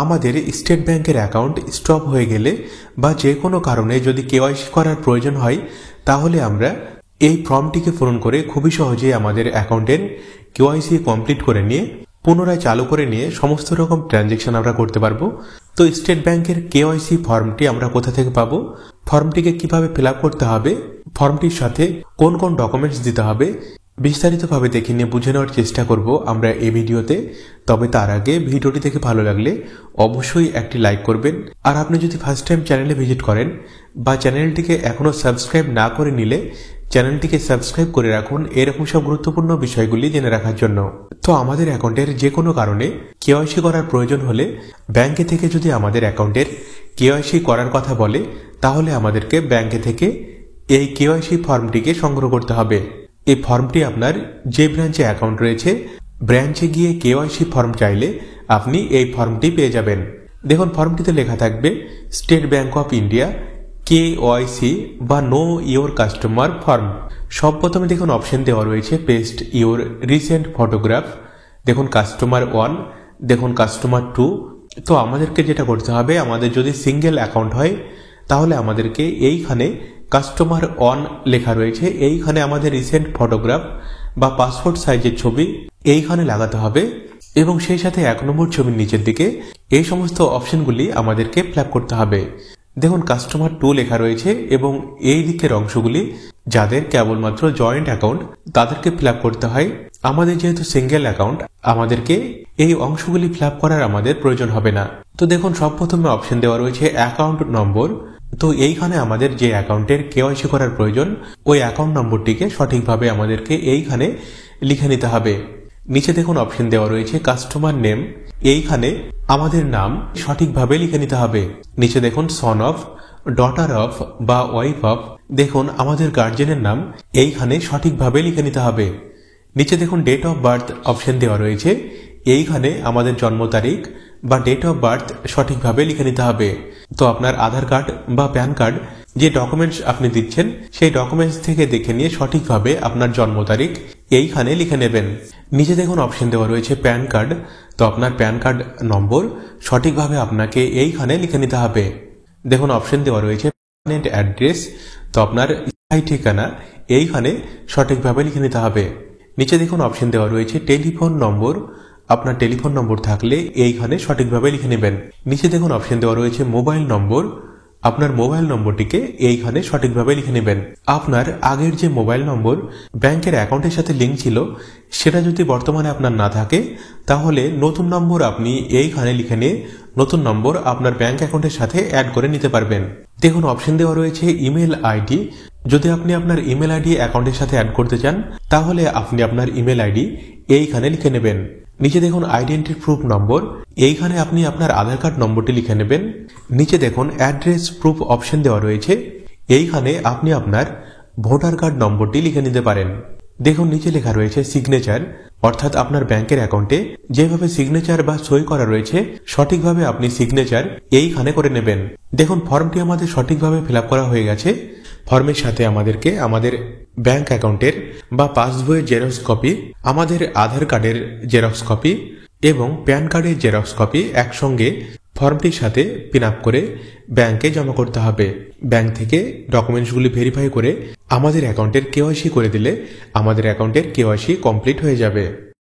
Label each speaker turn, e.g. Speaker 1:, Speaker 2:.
Speaker 1: আমাদের স্টেট ব্যাংকের account stop হয়ে গেলে বা যে কোনো কারণে যদি কেওয়াইসি করার প্রয়োজন হয়, তাহলে আমরা এই ফর্মটিকে পূরণ করে খুবই সহজেই আমাদের অ্যাকাউন্টের কেওয়াইসি কমপ্লিট করে নিয়ে পুনরায় চালু করে নিয়ে সমস্ত রকম ট্রানজেকশন আমরা করতে পারবো। তো স্টেট ব্যাংকের কেওয়াইসি ফর্মটি আমরা কোথা থেকে পাবো, ফর্মটিকে কিভাবে ফিল আপ করতে হবে, ফর্মটির সাথে কোন কোন ডকুমেন্টস দিতে হবে, বিস্তারিতভাবে দেখে নিয়ে বুঝে নেওয়ার চেষ্টা করব আমরা এই ভিডিওতে। তবে তার আগে ভিডিওটি দেখে ভালো লাগলে অবশ্যই একটি লাইক করবেন। আর আপনি যদি ফার্স্ট টাইম চ্যানেলে ভিজিট করেন বা চ্যানেলটিকে এখনো সাবস্ক্রাইব না করে নিলে চ্যানেলটিকে সাবস্ক্রাইব করে রাখুন এরকম সব গুরুত্বপূর্ণ বিষয়গুলি জেনে রাখার জন্য। তো আমাদের অ্যাকাউন্টের যে কোনো কারণে কেওয়াইসি করার প্রয়োজন হলে ব্যাংকে থেকে যদি আমাদের অ্যাকাউন্টের কেওয়াইসি করার কথা বলে, তাহলে আমাদেরকে ব্যাংকে থেকে এই কেওয়াইসি ফর্মটিকে সংগ্রহ করতে হবে। এই ফর্মটি আপনার যে ব্রাঞ্চে অ্যাকাউন্ট রয়েছে ব্রাঞ্চে গিয়ে কেওয়াইসি ফর্ম চাইলে আপনি এই ফর্মটি পেয়ে যাবেন। দেখুন ফর্মটিতে লেখা থাকবে state bank of India KYC বা নো ইওর কাস্টমার ফর্ম। সব প্রথমে দেখুন অপশন দেওয়া রয়েছে পেস্ট ইওর রিসেন্ট ফটোগ্রাফ, দেখুন কাস্টমার 1, দেখুন কাস্টমার 2। তো আমাদেরকে যেটা করতে হবে, আমাদের যদি সিঙ্গেল অ্যাকাউন্ট হয় তাহলে আমাদেরকে এইখানে কাস্টমার 1 লেখা রয়েছে, এইখানে আমাদের রিসেন্ট ফটোগ্রাফ বা পাসপোর্ট সাইজের ছবি এইখানে লাগাতে হবে এবং সেই সাথে 1 নম্বর ছবির নিচের দিকে এই সমস্ত অপশনগুলি আমাদেরকে ফিল আপ করতে হবে। দেখুন কাস্টমার 2 লেখা রয়েছে এবং এই দিকের অংশগুলি যাদের কেবলমাত্র জয়েন্ট অ্যাকাউন্ট তাদেরকে ফিল আপ করতে হয়। আমাদের যেহেতু সিঙ্গেল অ্যাকাউন্ট আমাদেরকে এই অংশগুলি ফিল আপ করার আমাদের প্রয়োজন হবে না। তো দেখুন সব প্রথমে অপশন দেওয়া রয়েছে অ্যাকাউন্ট নম্বর। তো এইখানে আমাদের যে অ্যাকাউন্টের কেওয়াইসি করার প্রয়োজন ওই অ্যাকাউন্ট নম্বরটিকে সঠিকভাবে আমাদেরকে এইখানে লিখে নিতে হবে। নিচে দেখুন অপশন দেওয়া রয়েছে কাস্টমার নেম, এইখানে আমাদের নাম সঠিকভাবে লিখে নিতে হবে। নিচে দেখুন সন অফ, ডটার অফ বা ওয়াইফ অফ, দেখুন আমাদের গার্জেনের নাম এইখানে সঠিকভাবে লিখে নিতে হবে। নিচে দেখুন ডেট অফ বার্থ অপশন দেওয়া রয়েছে, এইখানে আমাদের জন্ম তারিখ বা ডেট অফ বার্থ সঠিকভাবে লিখে নিতে হবে। তো আপনার আধার কার্ড বা প্যান কার্ড যে ডকুমেন্টস আপনি দিচ্ছেন সেই ডকুমেন্টস থেকে দেখে নিয়ে সঠিকভাবে আপনার জন্ম তারিখ এইখানে লিখে নেবেন। নিচে দেখুন অপশন দেওয়া রয়েছে প্যান কার্ড, তো আপনার প্যান কার্ড নম্বর সঠিকভাবে আপনাকে এইখানে লিখে নিতে হবে। দেখুন অপশন দেওয়া রয়েছে পার্মানেন্ট অ্যাড্রেস, তো আপনার স্থায়ী ঠিকানা এইখানে সঠিকভাবে লিখে নিতে হবে। নিচে দেখুন অপশন দেওয়া রয়েছে টেলিফোন নম্বর, আপনার টেলিফোন নম্বর থাকলে এইখানে সঠিকভাবে লিখে নেবেন। নিচে দেখুন অপশন দেওয়া রয়েছে মোবাইল নম্বর, আপনার মোবাইল নম্বরটিকে এইখানে সঠিকভাবে লিখে নেবেন। আপনার আগের যে মোবাইল নম্বর ব্যাংকের অ্যাকাউন্টের সাথে লিঙ্ক ছিল সেটা যদি বর্তমানে আপনার না থাকে তাহলে নতুন নম্বর আপনি এইখানে লিখে নিয়ে নতুন নম্বর আপনার ব্যাংক অ্যাকাউন্টের সাথে অ্যাড করে নিতে পারবেন। দেখুন অপশন দেওয়া রয়েছে ইমেল আইডি, যদি আপনি আপনার ইমেল আইডি অ্যাকাউন্টের সাথে অ্যাড করতে চান তাহলে আপনি আপনার ইমেল আইডি এইখানে লিখে নেবেন। নিচে দেখুন আইডেন্টি প্রুফ নম্বর, এইখানে আপনি আপনার আধার কার্ড নম্বরটি লিখে নেবেন। নিচে দেখুন অ্যাড্রেস প্রুফ অপশন দেওয়া রয়েছে, এইখানে আপনি আপনার ভোটার কার্ড নম্বরটি লিখে নিতে পারেন। দেখুন নিচে লেখা রয়েছে সিগনেচার, অর্থাৎ আপনার ব্যাংকের অ্যাকাউন্টে যেভাবে সিগনেচার বা সই করা রয়েছে সঠিকভাবে আপনি সিগনেচার এইখানে করে নেবেন। দেখুন ফর্মটি আমাদের সঠিকভাবে ফিল আপ করা হয়ে গেছে। ফর্মের সাথে আমাদেরকে আমাদের ব্যাংক অ্যাকাউন্টের বা পাসবইয়ের জেরক্স কপি, আমাদের আধার কার্ডের জেরক্স কপি এবং প্যান কার্ডের জেরক্স কপি একসঙ্গে ফর্মটির সাথে পিন আপ করে ব্যাংকে জমা করতে হবে। ব্যাংক থেকে ডকুমেন্টসগুলি ভেরিফাই করে আমাদের অ্যাকাউন্টের কেওয়াইসি করে দিলে আমাদের অ্যাকাউন্টের কেওয়াইসি কমপ্লিট হয়ে যাবে।